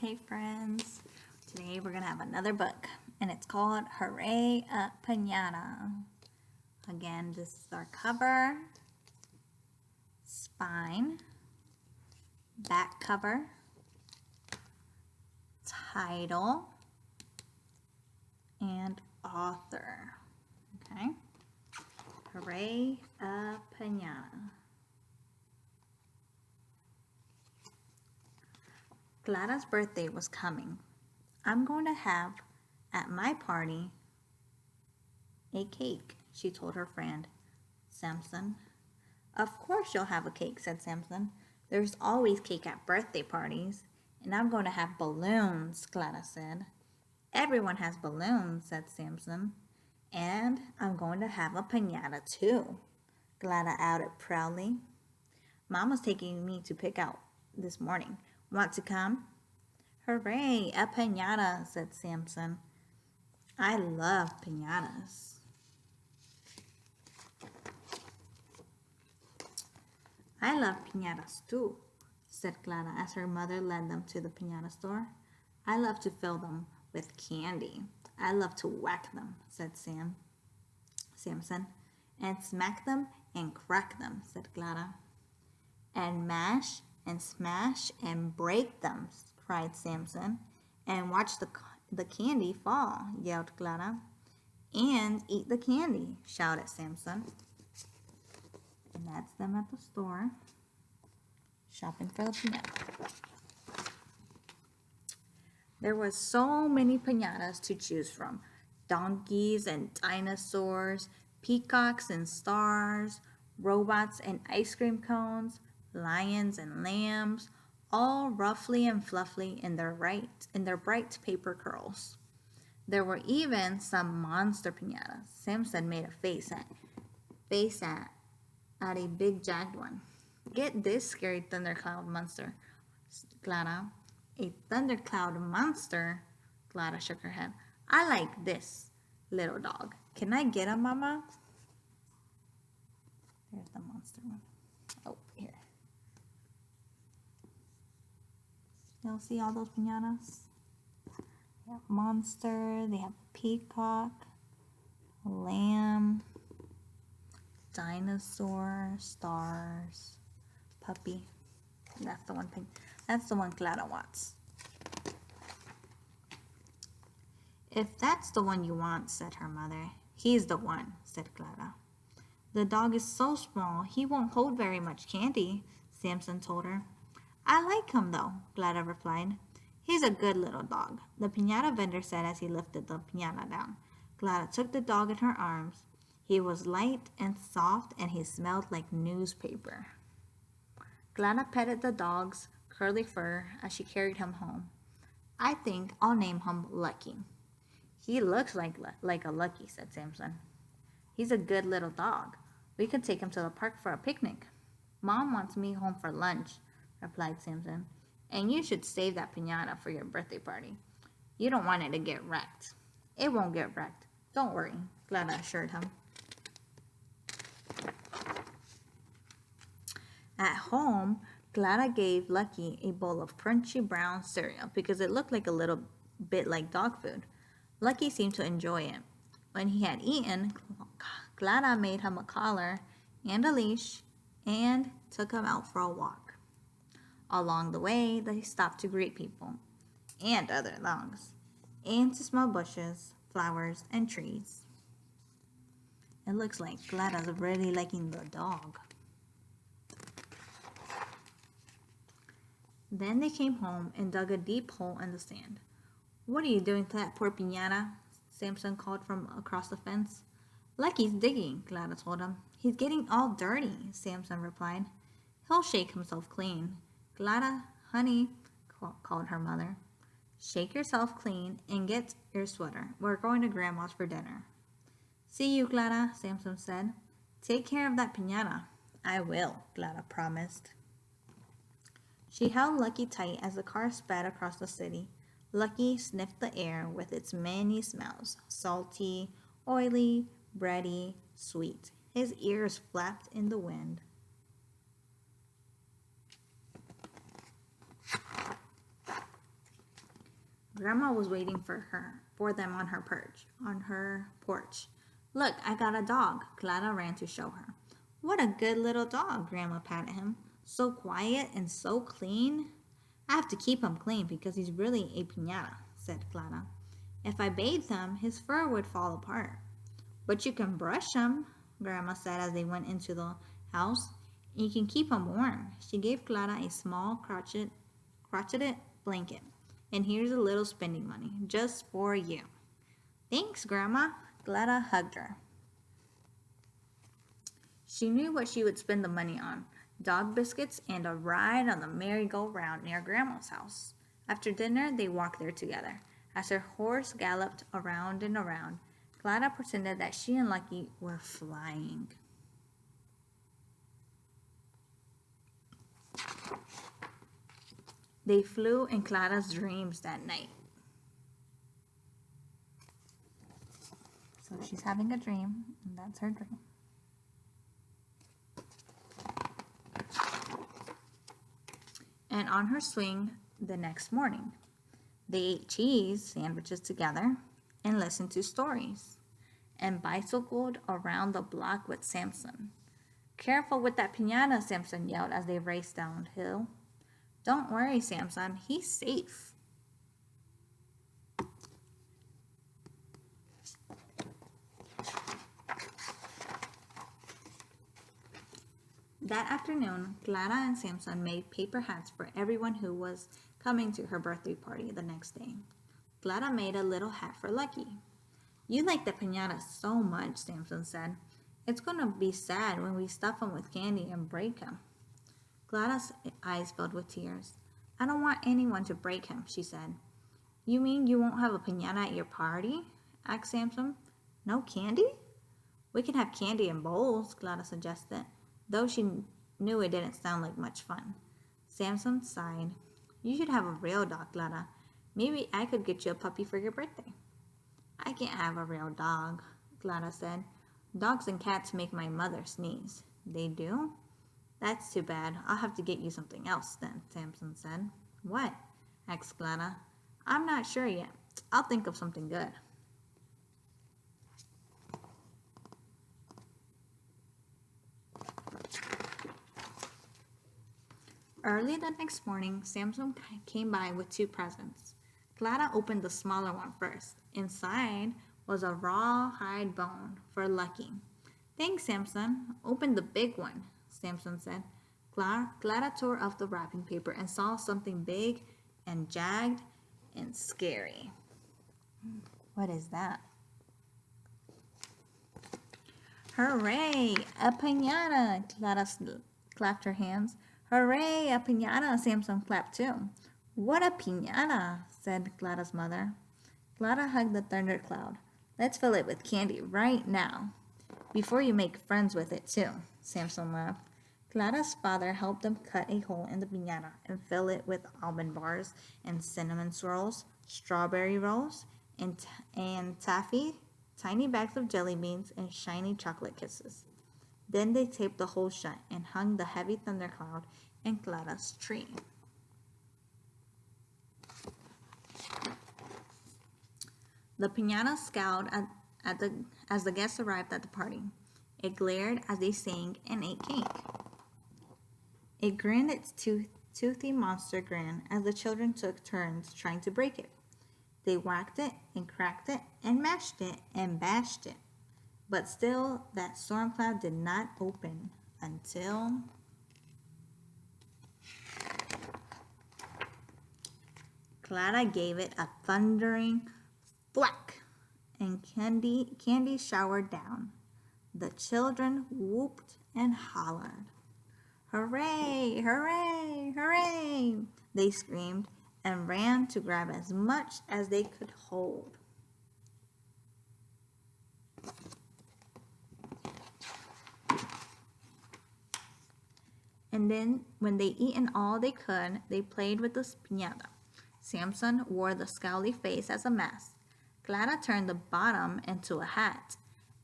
Hey friends, today we're going to have another book and it's called Hooray A Pinata. Again, this is our cover, spine, back cover, title, and author. Okay, Hooray A Pinata. Clara's birthday was coming. I'm going to have at my party a cake, she told her friend, Samson. Of course you'll have a cake, said Samson. There's always cake at birthday parties. And I'm going to have balloons, Clara said. Everyone has balloons, said Samson. And I'm going to have a piñata too, Clara added proudly. Mom was taking me to pick out this morning. Want to come? Hooray, a piñata, said Samson. I love piñatas. I love piñatas too, said Clara as her mother led them to the piñata store. I love to fill them with candy. I love to whack them, said Samson. And smack them and crack them, said Clara. And mash and smash and break them, cried Samson. And watch the candy fall, yelled Clara. And eat the candy, shouted Samson. And that's them at the store, shopping for the piñata. There were so many piñatas to choose from. Donkeys and dinosaurs, peacocks and stars, robots and ice cream cones, lions and lambs, all ruffly and fluffy in their bright paper curls. There were even some monster piñatas. Samson made a face at a big jagged one. Get this, scary thundercloud monster, Clara. A thundercloud monster? Clara shook her head. I like this little dog. Can I get him, Mama? There's the monster one. Oh, here. Y'all see all those piñatas? They have monster, they have peacock, a lamb, dinosaur, stars, puppy. That's the one thing. That's the one Clara wants. If that's the one you want, said her mother. He's the one, said Clara. The dog is so small, he won't hold very much candy, Samson told her. I like him, though, Clara replied. He's a good little dog, the piñata vendor said as he lifted the piñata down. Clara took the dog in her arms. He was light and soft, and he smelled like newspaper. Clara petted the dog's curly fur as she carried him home. I think I'll name him Lucky. He looks like a Lucky, said Samson. He's a good little dog. We could take him to the park for a picnic. Mom wants me home for lunch, replied Samson. And you should save that piñata for your birthday party. You don't want it to get wrecked. It won't get wrecked. Don't worry, Clara assured him. At home, Clara gave Lucky a bowl of crunchy brown cereal because it looked like a little bit like dog food. Lucky seemed to enjoy it. When he had eaten, Clara made him a collar and a leash and took him out for a walk. Along the way, they stopped to greet people and other dogs and to smell bushes, flowers, and trees. It looks like Clara's really liking the dog. Then they came home and dug a deep hole in the sand. What are you doing to that poor piñata? Samson called from across the fence. Lucky's digging, Clara told him. He's getting all dirty, Samson replied. He'll shake himself clean. Clara, honey, called her mother. Shake yourself clean and get your sweater. We're going to Grandma's for dinner. See you, Clara, Samson said. Take care of that piñata. I will, Clara promised. She held Lucky tight as the car sped across the city. Lucky sniffed the air with its many smells, salty, oily, bready, sweet. His ears flapped in the wind. Grandma was waiting for them on her porch. Look, I got a dog. Clara ran to show her. What a good little dog, Grandma patted him. So quiet and so clean. I have to keep him clean because he's really a pinata, said Clara. If I bathed him, his fur would fall apart. But you can brush him, Grandma said as they went into the house. And you can keep him warm. She gave Clara a small crocheted blanket. And here's a little spending money, just for you. Thanks, Grandma. Clara hugged her. She knew what she would spend the money on. Dog biscuits and a ride on the merry-go-round near Grandma's house. After dinner, they walked there together. As her horse galloped around and around, Clara pretended that she and Lucky were flying. They flew in Clara's dreams that night. So she's having a dream, and that's her dream. And on her swing the next morning, they ate cheese sandwiches together and listened to stories and bicycled around the block with Samson. Careful with that pinata, Samson yelled as they raced downhill. Don't worry, Samson, he's safe. That afternoon, Clara and Samson made paper hats for everyone who was coming to her birthday party the next day. Clara made a little hat for Lucky. You like the pinata so much, Samson said. It's going to be sad when we stuff him with candy and break him. Clara's eyes filled with tears. I don't want anyone to break him, she said. You mean you won't have a pinata at your party? Asked Samson. No candy? We can have candy in bowls, Clara suggested, though she knew it didn't sound like much fun. Samson sighed. You should have a real dog, Clara. Maybe I could get you a puppy for your birthday. I can't have a real dog, Clara said. Dogs and cats make my mother sneeze. They do? That's too bad. I'll have to get you something else then, Samson said. What? Asked Clara. I'm not sure yet. I'll think of something good. Early the next morning, Samson came by with 2 presents. Clara opened the smaller one first. Inside was a rawhide bone for Lucky. Thanks, Samson. Open the big one, Samson said. Clara tore off the wrapping paper and saw something big and jagged and scary. What is that? Hooray! A pinata! Clara clapped her hands. Hooray! A pinata! Samson clapped too. What a pinata! Said Clara's mother. Clara hugged the thundercloud. Let's fill it with candy right now. Before you make friends with it too, Samson laughed. Clara's father helped them cut a hole in the pinata and fill it with almond bars and cinnamon swirls, strawberry rolls, and taffy, tiny bags of jelly beans, and shiny chocolate kisses. Then they taped the hole shut and hung the heavy thundercloud in Clara's tree. The pinata scowled as the guests arrived at the party. It glared as they sang and ate cake. It grinned its toothy monster grin as the children took turns trying to break it. They whacked it and cracked it and mashed it and bashed it. But still, that storm cloud did not open until... Clara gave it a thundering thwack, and candy showered down. The children whooped and hollered. Hooray! Hooray! Hooray! They screamed and ran to grab as much as they could hold. And then, when they'd eaten all they could, they played with the piñata. Samson wore the scowly face as a mask. Clara turned the bottom into a hat,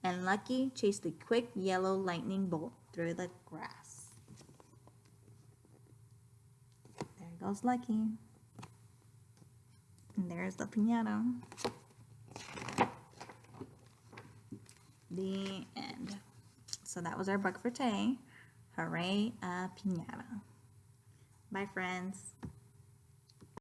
and Lucky chased a quick yellow lightning bolt through the grass. There goes Lucky. And there's the piñata. The end. So that was our book for today. Hooray A Pinata. Bye, friends.